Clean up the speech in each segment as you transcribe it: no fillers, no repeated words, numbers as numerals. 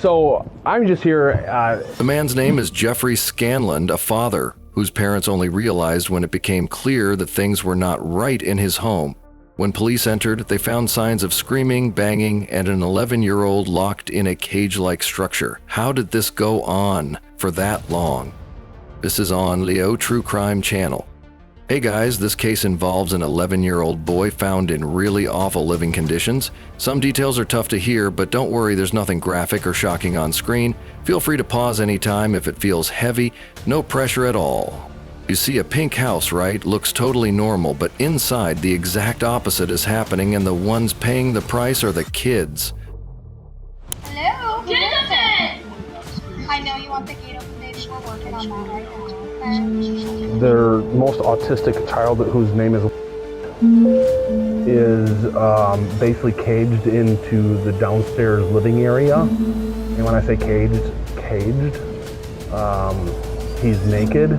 So I'm just here. The man's name is Jeffrey Scanland, a father whose parents only realized when it became clear that things were not right in his home. When police entered, they found signs of screaming, banging, and an 11-year-old locked in a cage-like structure. How did this go on for that long? This is on Leo True Crime Channel. Hey guys, this case involves an 11-year-old boy found in really awful living conditions. Some details are tough to hear, but don't worry, there's nothing graphic or shocking on screen. Feel free to pause anytime if it feels heavy, no pressure at all. You see a pink house, right? Looks totally normal, but inside the exact opposite is happening, and the ones paying the price are the kids. Hello? Gentlemen! I know you want the gate open, baby. We're working on that right now. Okay? Their most autistic child, whose name is basically caged into the downstairs living area. And when I say caged, he's naked.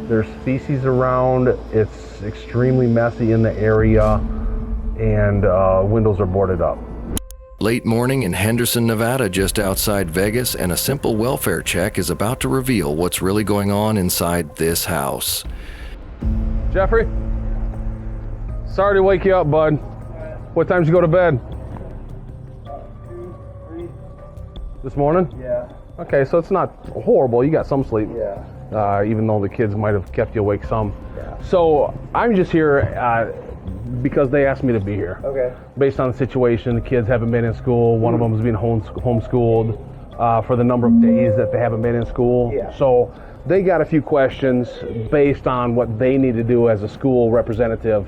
There's feces around. It's extremely messy in the area, and windows are boarded up. Late morning in Henderson, Nevada, just outside Vegas, and a simple welfare check is about to reveal what's really going on inside this house. Jeffrey? Sorry to wake you up, bud. What time did you go to bed? 2, 3. This morning? Yeah. Okay, so it's not horrible. You got some sleep. Yeah. Even though the kids might have kept you awake some. Yeah. So I'm just here because they asked me to be here. Okay. Based on the situation, the kids haven't been in school. One of them is being homeschooled for the number of days that they haven't been in school. Yeah. So they got a few questions based on what they need to do as a school representative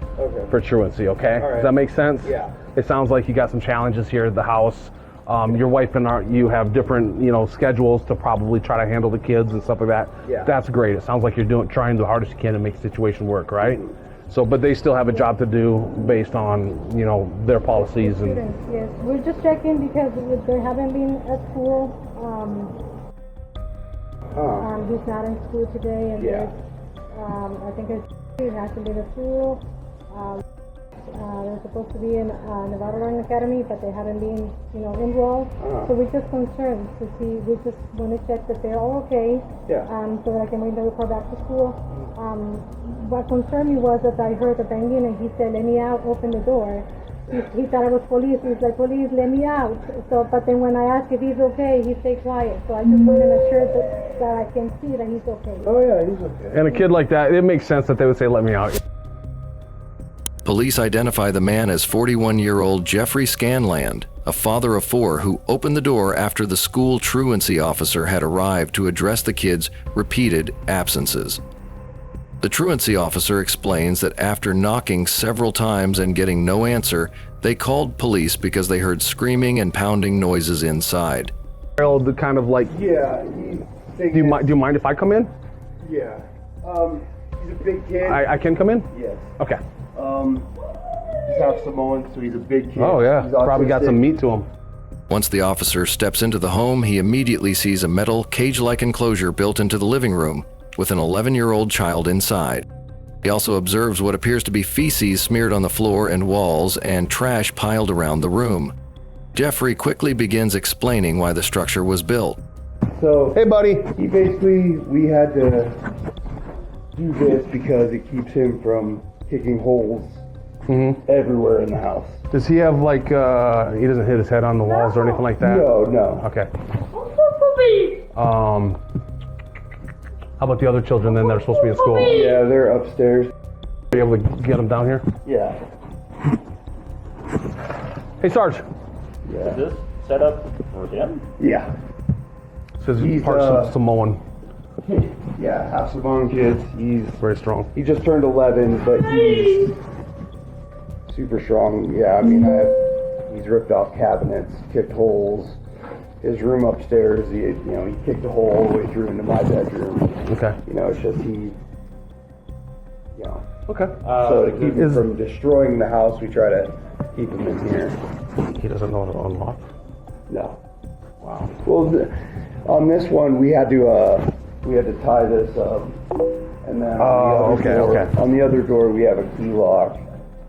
for truancy, okay? All right. Does that make sense? Yeah. It sounds like you got some challenges here at the house. Your wife and you have different, schedules to probably try to handle the kids and stuff like that. Yeah. That's great. It sounds like you're trying the hardest you can to make the situation work, right? So, but they still have a job to do based on, their policies and. Students, yes. We're just checking because they haven't been at school. He's not in school today, and I think he hasn't been at school. They're supposed to be in Nevada Learning Academy, but they haven't been, enrolled. So we're just concerned to see. We just want to check that they're all okay. Yeah. So that I can bring the report back to school. What concerned me was that I heard the banging, and he said, "Let me out, open the door." He thought it was police. He's like, "Police, let me out." So, but then when I asked if he's okay, he stayed quiet. So I just wanted to assure that I can see that he's okay. Oh yeah, he's okay. And a kid like that, it makes sense that they would say, "Let me out." Police identify the man as 41-year-old Jeffrey Scanland, a father of 4 who opened the door after the school truancy officer had arrived to address the kids' repeated absences. The truancy officer explains that after knocking several times and getting no answer, they called police because they heard screaming and pounding noises inside. Harold, kind of like, Yeah. do you mind if I come in? Yeah. He's a big kid. I can come in? Yes. Okay. He's half Samoan, so he's a big kid. Oh yeah, He's probably got autistic. some meat to him. Once the officer steps into the home, he immediately sees a metal cage-like enclosure built into the living room with an 11-year-old child inside. He also observes what appears to be feces smeared on the floor and walls and trash piled around the room. Jeffrey quickly begins explaining why the structure was built. So, Hey buddy. we had to do this because it keeps him from kicking holes everywhere in the house. Does he have like, he doesn't hit his head on the walls or anything like that? No. Okay. How about the other children then that are supposed to be in school? Are Yeah, they're upstairs. you able to get them down here? Yeah. Hey Sarge. Yeah. Is this set up for him? Yeah. Says he's He's, part Samoan. Yeah, half Samoan kids. Very strong. He just turned 11, but he's super strong. Yeah, I mean, he's ripped off cabinets, kicked holes. His room upstairs, he kicked a hole all the way through into my bedroom. Okay. It's just Okay. So to keep him from destroying the house, we try to keep him in here. He doesn't know how to unlock. No. Wow. Well, on this one, we had to tie this up, and then on the other door we have a key lock.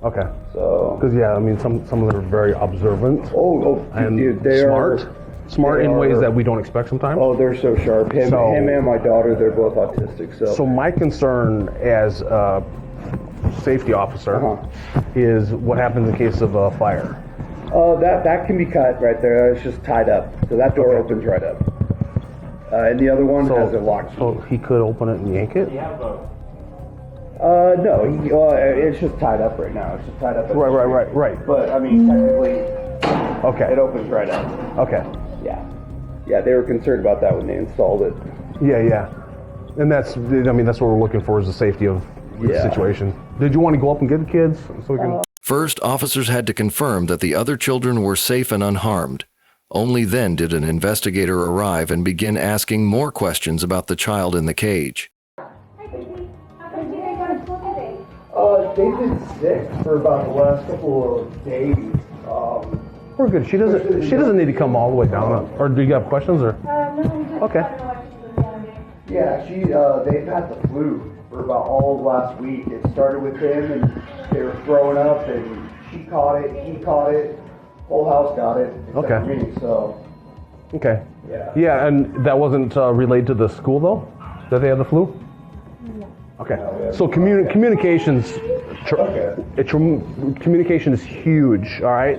Okay. So Because I mean, some of them are very observant oh, and dude, they smart. are Smart They in ways are. that we don't expect sometimes. Oh, they're so sharp. Him and my daughter, they're both autistic. So my concern as a safety officer is what happens in case of a fire. That can be cut right there. It's just tied up. So that door opens right up. And the other one has a lock key. So he could open it and yank it? No, it's just tied up right now. It's just tied up. Right. But I mean, technically, Okay. it opens right up. Okay. Yeah, they were concerned about that when they installed it. Yeah. And that's what we're looking for is the safety of the situation. Did you want to go up and get the kids so we can? First, officers had to confirm that the other children were safe and unharmed. Only then did an investigator arrive and begin asking more questions about the child in the cage. They've been sick for about the last couple of days. We're good. She doesn't need to come all the way down. Or do you have questions or? Okay. Yeah, they've had the flu for about all of last week. It started with him, and they were throwing up, and she caught it, he caught it, whole house got it. Except for me, so. Okay. Yeah. Yeah, and that wasn't related to the school though, that they had the flu. Okay. So communications. Communication is huge, all right?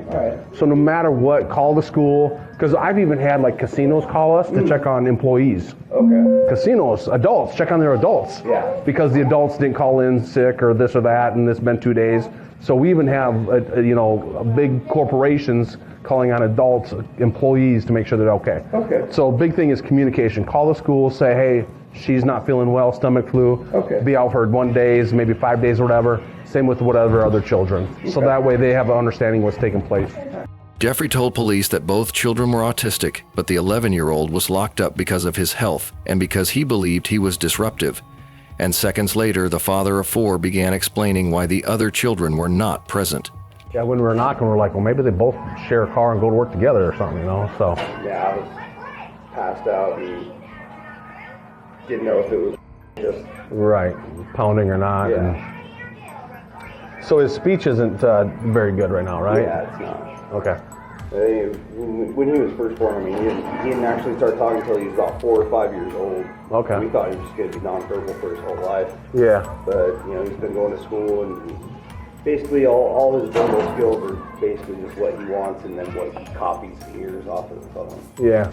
So no matter what, call the school, because I've even had like casinos call us to check on employees. Okay. Casinos, adults, check on their adults. Yeah. Because the adults didn't call in sick or this or that, and it's been 2 days. So we even have, big corporations calling on adults, employees to make sure they're okay. Okay. So big thing is communication. Call the school, say, hey, she's not feeling well, stomach flu. Okay. Be out for 1 day, maybe 5 days or whatever. Same with whatever other children. So that way they have an understanding what's taking place. Jeffrey told police that both children were autistic, but the 11-year-old was locked up because of his health and because he believed he was disruptive. And seconds later, the father of 4 began explaining why the other children were not present. Yeah, when we were knocking, we were like, well, maybe they both share a car and go to work together or something, so. Yeah, I was passed out and didn't know if it was just. Right, pounding or not. Yeah. So his speech isn't very good right now, right? Yeah, it's not. Okay. When he was first born, I mean, he didn't actually start talking until he was about 4 or 5 years old. Okay. We thought he was just going to be nonverbal for his whole life. Yeah. But, he's been going to school, and basically all his verbal skills are basically just what he wants and then what he copies and hears off of the phone. Yeah.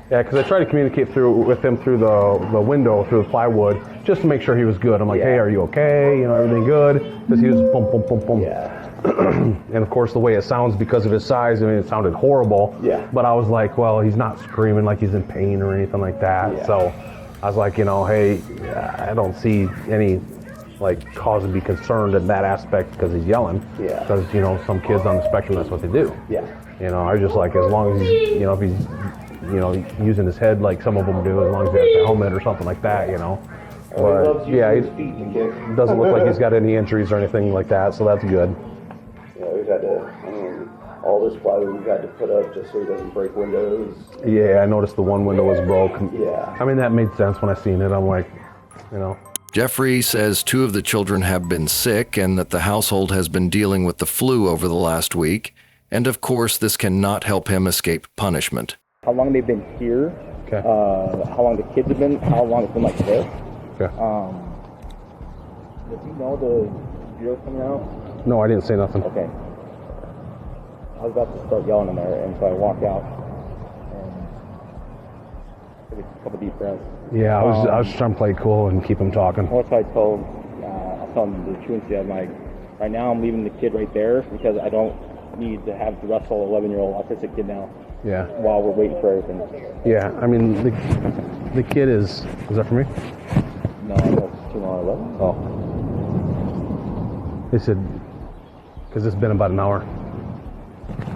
Yeah, because I tried to communicate with him through the window, through the plywood, just to make sure he was good. I'm like, hey, are you okay? Everything good? Because he was boom, boom, boom, boom. Yeah. And of course, the way it sounds because of his size, it sounded horrible. Yeah. But I was like, well, he's not screaming like he's in pain or anything like that. Yeah. So I was like, hey, I don't see any cause to be concerned in that aspect because he's yelling. Yeah. Because some kids on the spectrum, that's what they do. Yeah. I was just like, as long as he's, if he's, using his head like some of them do, as long as he has a helmet or something like that, He loves using his feet to kick. Doesn't look like he's got any injuries or anything like that, so that's good. We've had to, all this plywood we've had to put up just so he doesn't break windows. Yeah, I noticed the one window was broke. Yeah. I mean, that made sense when I seen it. I'm like, Jeffrey says 2 of the children have been sick and that the household has been dealing with the flu over the last week. And of course, this cannot help him escape punishment. How long they've been here, Okay. how long the kids have been, how long it's been like this. Okay. Does he know the bureau's coming out? No, I didn't say nothing. Okay. I was about to start yelling in there, and so I walk out and took a couple deep breaths. Yeah, I was trying to play cool and keep him talking. Well, that's what I told him the truth. I'm like, right now I'm leaving the kid right there because I don't need to have to wrestle 11-year-old autistic kid now. Yeah. While we're waiting for everything. Yeah, I mean, the kid is that for me? No, that's 2-11. Oh. They said, because it's been about an hour.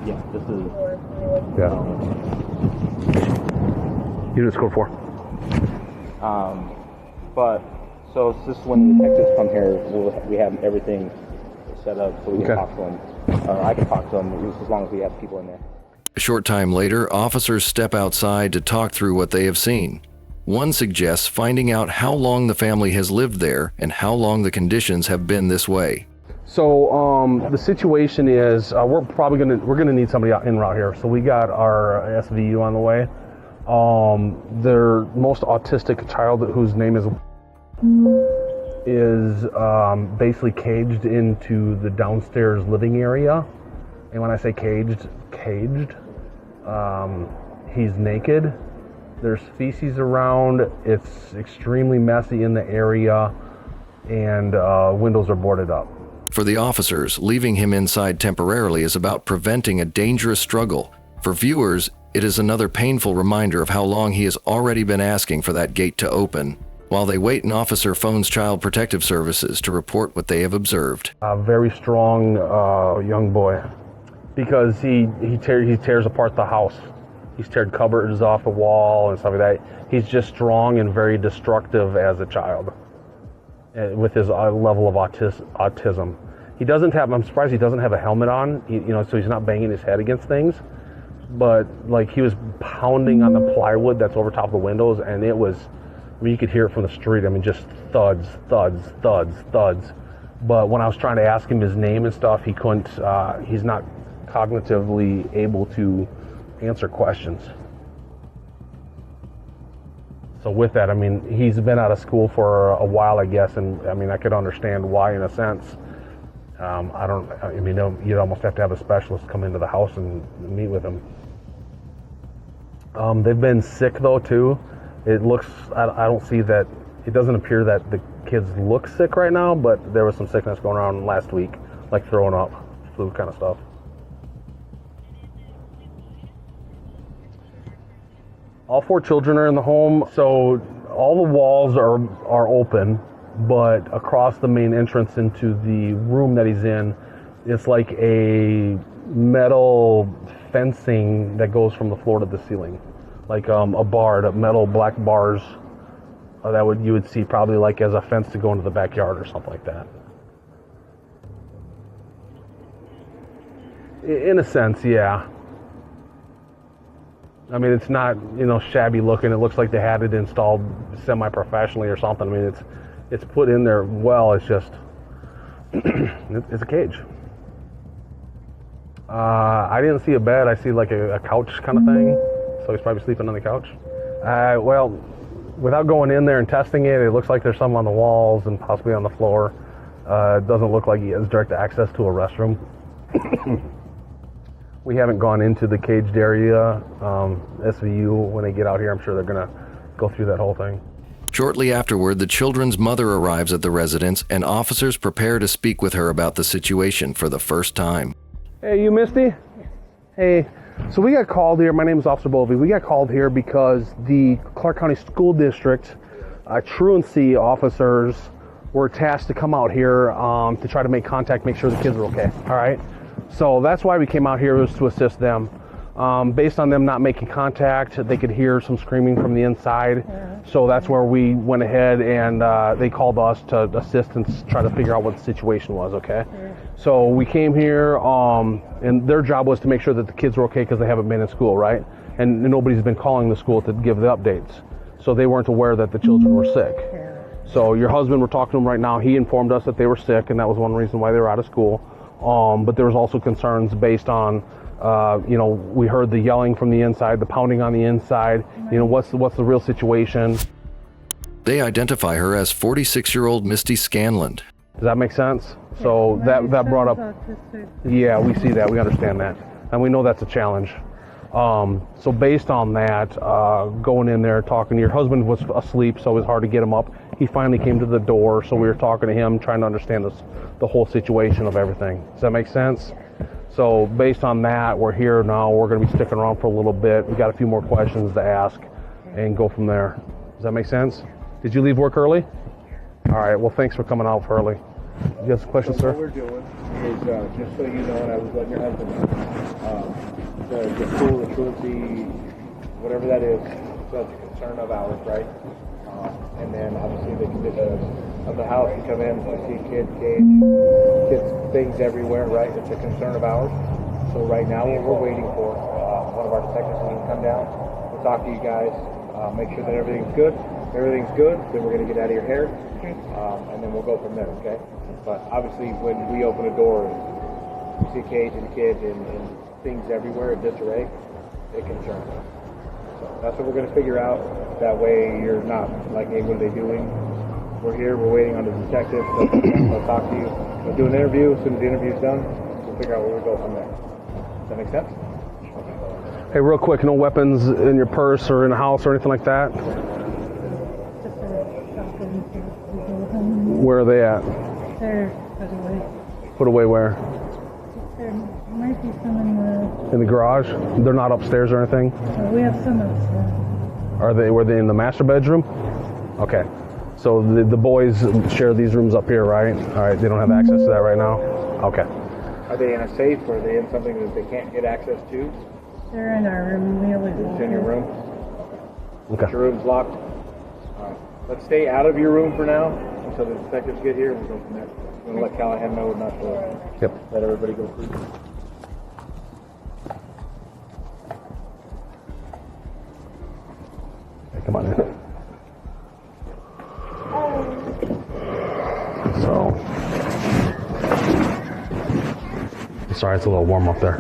Yeah, this is. Yeah. Unit score 4. But so it's just when the detectives come here, we have everything set up so we can talk to them. I can talk to them as long as we have people in there. A short time later, officers step outside to talk through what they have seen. One suggests finding out how long the family has lived there and how long the conditions have been this way. So the situation is we're gonna need somebody out en route here. So we got our SVU on the way. Their most autistic child, whose name is basically caged into the downstairs living area. And when I say caged, he's naked. There's feces around. It's extremely messy in the area, and windows are boarded up. For the officers, leaving him inside temporarily is about preventing a dangerous struggle. For viewers, it is another painful reminder of how long he has already been asking for that gate to open. While they wait, an officer phones Child Protective Services to report what they have observed. A very strong young boy, because he tears apart the house. He's teared cupboards off the wall and stuff like that. He's just strong and very destructive as a child, with his level of autism. He doesn't have. I'm surprised he doesn't have a helmet on. So he's not banging his head against things. But like, he was pounding on the plywood that's over top of the windows, and it was. I mean, you could hear it from the street. I mean, just thuds, thuds, thuds, thuds. But when I was trying to ask him his name and stuff, he couldn't. He's not cognitively able to answer questions. So with that, I mean, he's been out of school for a while, I guess, and I mean, I could understand why in a sense. You'd almost have to have a specialist come into the house and meet with him. They've been sick though too. It looks, I don't see that, it doesn't appear that the kids look sick right now, but there was some sickness going around last week, like throwing up, flu kind of stuff. All 4 children are in the home, so all the walls are open, but across the main entrance into the room that he's in, it's like a metal fencing that goes from the floor to the ceiling, like a bar, metal black bars you would see probably like as a fence to go into the backyard or something like that. In a sense, yeah. I mean, it's not, shabby looking. It looks like they had it installed semi-professionally or something. I mean, it's put in there well. It's just, it's a cage. I didn't see a bed. I see like a couch kind of thing. So he's probably sleeping on the couch. Well, without going in there and testing it, it looks like there's some on the walls and possibly on the floor. It doesn't look like he has direct access to a restroom. We haven't gone into the caged area. SVU, when they get out here, I'm sure they're going to go through that whole thing. Shortly afterward, the children's mother arrives at the residence, and officers prepare to speak with her about the situation for the first time. Hey, you Misty? Hey. So we got called here. My name is Officer Bovey. We got called here because the Clark County School District truancy officers were tasked to come out here to try to make contact, make sure the kids are okay. All right. So that's why we came out here, was to assist them. Based on them not making contact, they could hear some screaming from the inside. So that's where we went ahead and they called us to assist and try to figure out what the situation was, okay? So we came here and their job was to make sure that the kids were okay because they haven't been in school, right? And nobody's been calling the school to give the updates. So they weren't aware that the children were sick. So your husband, we're talking to him right now, he informed us that they were sick and that was one reason why they were out of school. But there was also concerns based on, we heard the yelling from the inside, the pounding on the inside. What's the real situation? They identify her as 46-year-old Misty Scanland. Does that make sense? So that brought up, yeah, we see that, we understand that, and we know that's a challenge. So based on that, going in there, talking to your husband was asleep, so it was hard to get him up. He finally came to the door, so we were talking to him, trying to understand the whole situation of everything. Does that make sense? So based on that, we're here now. We're going to be sticking around for a little bit. We got a few more questions to ask and go from there. Does that make sense? Did you leave work early? All right. Well, thanks for coming out early. You have some questions, sir? What we're doing is, just so you know, and I was letting your husband know, the school, the truancy, whatever that is, that's a concern of ours, right? And then obviously the condition of the house, you come in, I see kids things everywhere, right? It's a concern of ours. So right now what we're waiting for, one of our technicians to come down, we'll talk to you guys, make sure that everything's good. If everything's good, then we're going to get out of your hair. Okay. And then we'll go from there, okay? But obviously, when we open a door, you see a cage and a kid and things everywhere in disarray, it concerns us. So that's what we're going to figure out. That way, you're not like, hey, what are they doing? We're here. We're waiting on the detective. They'll talk to you. We'll do an interview. As soon as the interview's done, we'll figure out where we go from there. Does that make sense? Hey, real quick, no weapons in your purse or in the house or anything like that? Just a shotgun. Where are they at? They're put away. Put away where? There might be some in the. In the garage? They're not upstairs or anything? We have some upstairs. Were they in the master bedroom? Okay. So the boys share these rooms up here, right? All right, they don't have access to that right now? Okay. Are they in a safe or are they in something that they can't get access to? They're in our room. We always It's in your room? Okay. Your room's locked? All right. Let's stay out of your room for now until the detectives get here and we'll go from there. We're going to let Callahan know not to Yep. let everybody go through. Come on in. So, sorry, it's a little warm up there.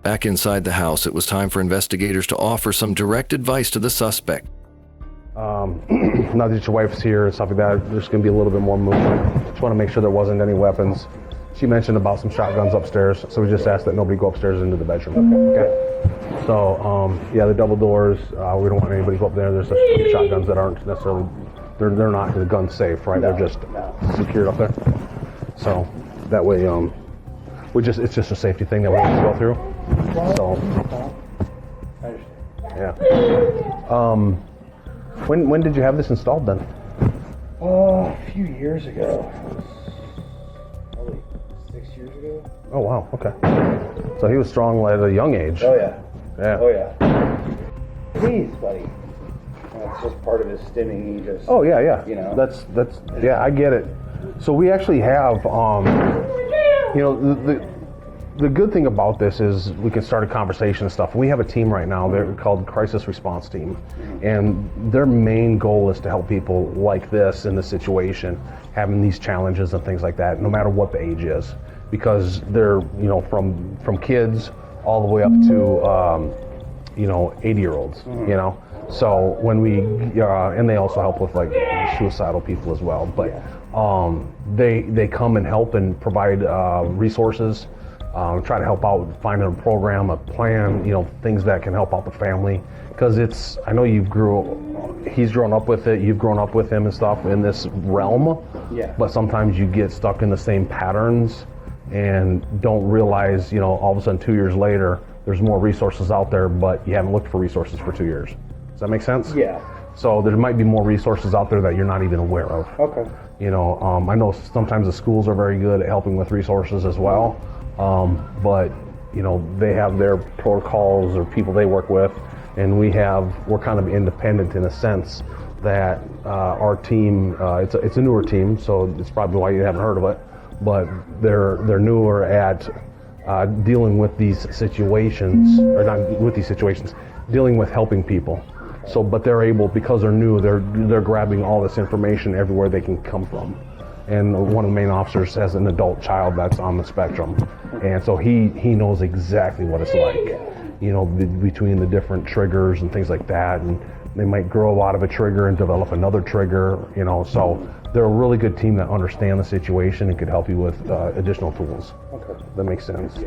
Back inside the house, it was time for investigators to offer some direct advice to the suspect. Now that your wife's here and stuff like that, there's going to be a little bit more movement. Just want to make sure there wasn't any weapons. She mentioned about some shotguns upstairs, so we just asked that nobody go upstairs into the bedroom. Okay. So, yeah, the double doors, we don't want anybody to go up there. There's just shotguns that aren't necessarily, they're not the gun safe, right? They're just secured up there. So that way, it's just a safety thing that we have to go through. So, yeah. When did you have this installed then? A few years ago. Probably 6 years ago. Oh wow, okay. So he was strong at a young age. Oh yeah. Yeah. Oh yeah. Please, buddy. That's just part of his stimming. He just. Oh yeah. You know. That's yeah, I get it. So we actually have, you know, the good thing about this is we can start a conversation and stuff. We have a team right now. They're called Crisis Response Team, and their main goal is to help people like this in this situation, having these challenges and things like that, no matter what the age is, because they're, you know, from kids all the way up to, you know, 80-year-olds, you know. So when we, and they also help with like suicidal people as well. But they come and help and provide resources. Try to help out, finding a program, a plan, you know, things that can help out the family. Because it's, I know he's grown up with it, you've grown up with him and stuff in this realm. Yeah. But sometimes you get stuck in the same patterns and don't realize, you know, all of a sudden 2 years later, there's more resources out there, but you haven't looked for resources for 2 years. Does that make sense? Yeah. So there might be more resources out there that you're not even aware of. Okay. You know, I know sometimes the schools are very good at helping with resources as well. But you know, they have their protocols or people they work with, and we're kind of independent in a sense that our team, it's a newer team, so it's probably why you haven't heard of it, but they're newer at dealing with these situations, or not with these situations, dealing with helping people. So, but they're able, because they're new, they're grabbing all this information everywhere they can come from. And one of the main officers has an adult child that's on the spectrum, and so he knows exactly what it's like, you know, between the different triggers and things like that, and they might grow out of a trigger and develop another trigger, you know, so they're a really good team that understand the situation and could help you with additional tools. Okay. That makes sense.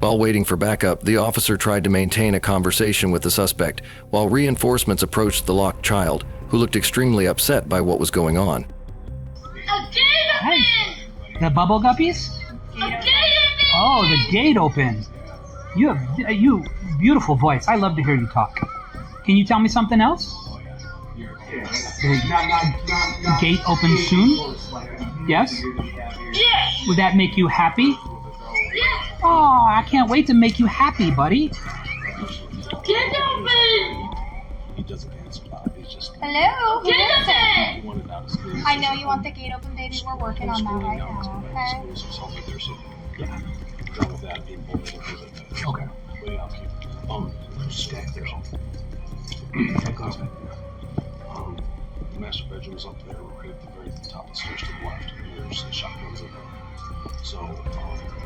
While waiting for backup, the officer tried to maintain a conversation with the suspect while reinforcements approached the locked child, who looked extremely upset by what was going on. Hey, the bubble guppies? Oh, the gate opened. You beautiful voice. I love to hear you talk. Can you tell me something else? The gate open soon? Yes? Yes! Would that make you happy? Yes! Oh, I can't wait to make you happy, buddy. Get open! Hello? Get open! I know you want the gate open, baby. We're working on that right now, okay? Okay. The master bedroom is up there, right at the very top of the stairs to the left. And there's the shotguns in there. So,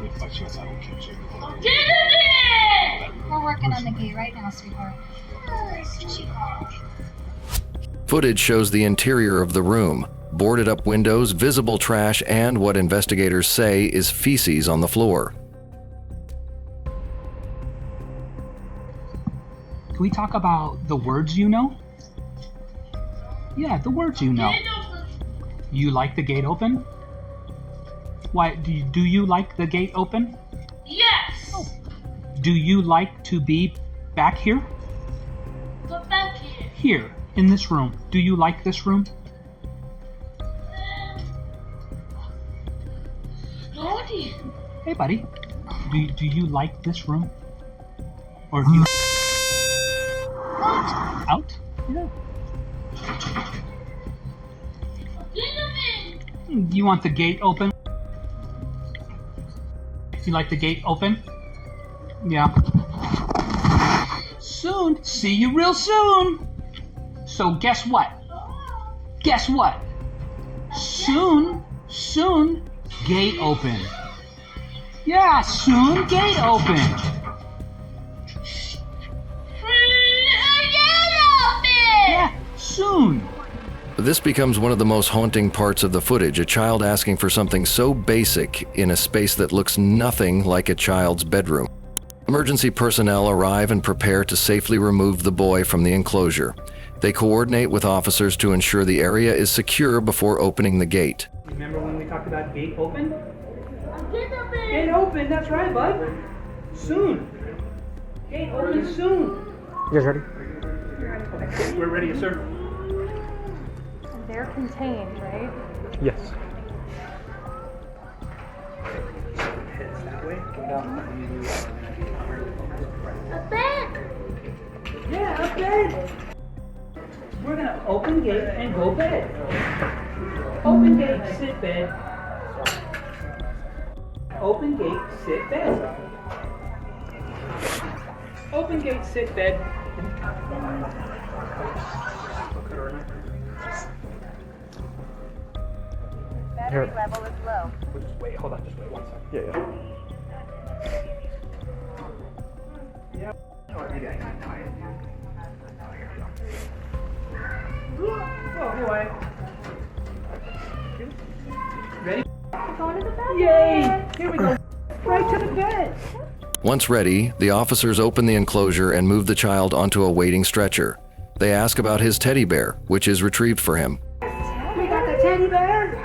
if by chance I don't catch it, We're working on the gate right now, sweetheart. Footage shows the interior of the room, boarded up windows, visible trash, and what investigators say is feces on the floor. Can we talk about the words you know? Yeah, the words you know. You like the gate open? Why, do you like the gate open? Yes! Oh. Do you like to be back here? But back here. Here, in this room. Do you like this room? Naughty. Hey, buddy. Do you like this room? Or do you... Out? Yeah. You want the gate open? You like the gate open? Yeah. Soon. See you real soon. So guess what? Guess what? Soon, gate open. Yeah, soon, gate open. Yeah, soon. This becomes one of the most haunting parts of the footage, a child asking for something so basic in a space that looks nothing like a child's bedroom. Emergency personnel arrive and prepare to safely remove the boy from the enclosure. They coordinate with officers to ensure the area is secure before opening the gate. Remember when we talked about gate open? Gate open. Gate open, that's right, bud. Soon. Gate open soon. You guys ready? Okay, we're ready, sir. They're contained, right? Yes. Heads that way. Go down. A bed. Yeah, a bed. We're gonna open gate and go bed. Open gate, sit bed. Open gate, sit bed. Open gate, sit bed. Here. Level is low. We'll just wait. Hold on, just wait 1 second. Yeah. Oh boy. Ready? Going to the bed. Yay! Here we go. Right to the bed. Once ready, the officers open the enclosure and move the child onto a waiting stretcher. They ask about his teddy bear, which is retrieved for him. We got the teddy bear.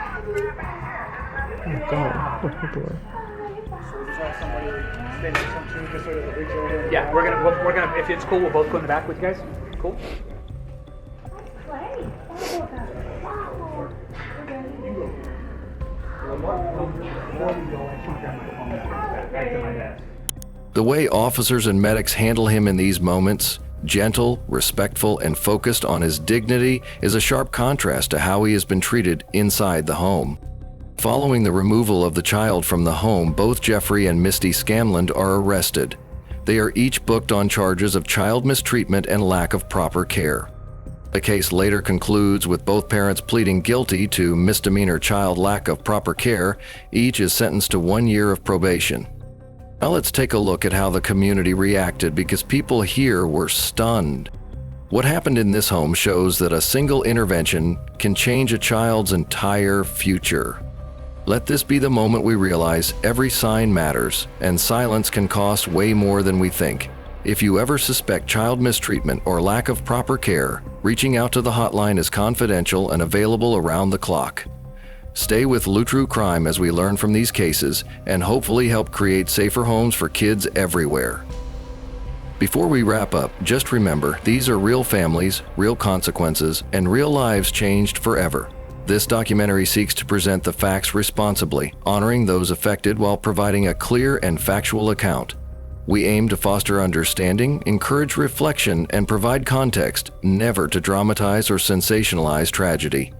Yeah, we're gonna. If it's cool, we'll both go in the back with you guys. Cool. The way officers and medics handle him in these moments, gentle, respectful, and focused on his dignity, is a sharp contrast to how he has been treated inside the home. Following the removal of the child from the home, both Jeffrey and Misty Scanland are arrested. They are each booked on charges of child mistreatment and lack of proper care. The case later concludes with both parents pleading guilty to misdemeanor child lack of proper care. Each is sentenced to 1 year of probation. Now let's take a look at how the community reacted, because people here were stunned. What happened in this home shows that a single intervention can change a child's entire future. Let this be the moment we realize every sign matters, and silence can cost way more than we think. If you ever suspect child mistreatment or lack of proper care, reaching out to the hotline is confidential and available around the clock. Stay with True Crime as we learn from these cases and hopefully help create safer homes for kids everywhere. Before we wrap up, just remember, these are real families, real consequences, and real lives changed forever. This documentary seeks to present the facts responsibly, honoring those affected while providing a clear and factual account. We aim to foster understanding, encourage reflection, and provide context, never to dramatize or sensationalize tragedy.